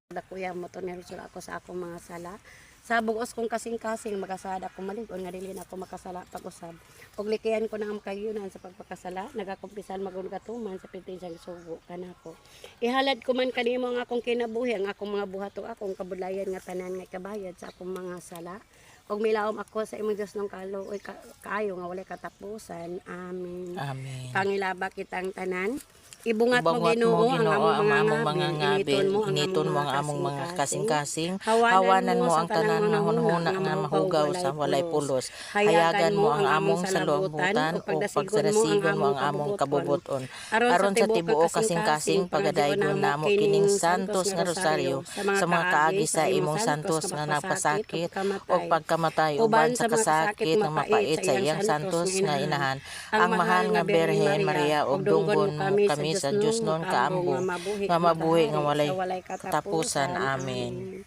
Dakuya mo to nilusod ako sa akong mga sala. Sa bugos kong kasing-kasing magasada ko malig-on nga dili na ako makasala pag-usab. Ug likihan ko na ang kayunan sa pagpakasala, nagakumpisan magungatuman sa pintinsang sugo kanako. Ihalad ko man kanimo ang akong kinabuhi, ang akong mga buhato, akong kabudlayan nga tanan nga kabayad sa akong mga sala. Ug milawom ako sa imong Dios nung kaayo nga walay katapusan. Amen. Amen. Pangilaba kitang tanan. Ibungat mo Ibungat Ginoo mo, ang Ginoo, among ang mga among mga ngabil, ngabil, initon mo ang among mga kasing-kasing, hawanan hawanan mo sa ang tanan nga hunhuna nga mahugaw sa walay pulos. Hayagan mo ang among salambutan o pagdarasigon mo ang among kabubuton. Aron sa tibuok kasing-kasing pagadayon namo kining santos nga rosaryo sa mga kaagi sa imong santos nga napasakit o pagkamatay uban sa kasakit nga mapait sa iyang santos nga inahan. Ang mahal nga Birhen Maria ug dunggon mo kami sa Dios noon kaambong nga mabuhi nga walay katapusan. Amen.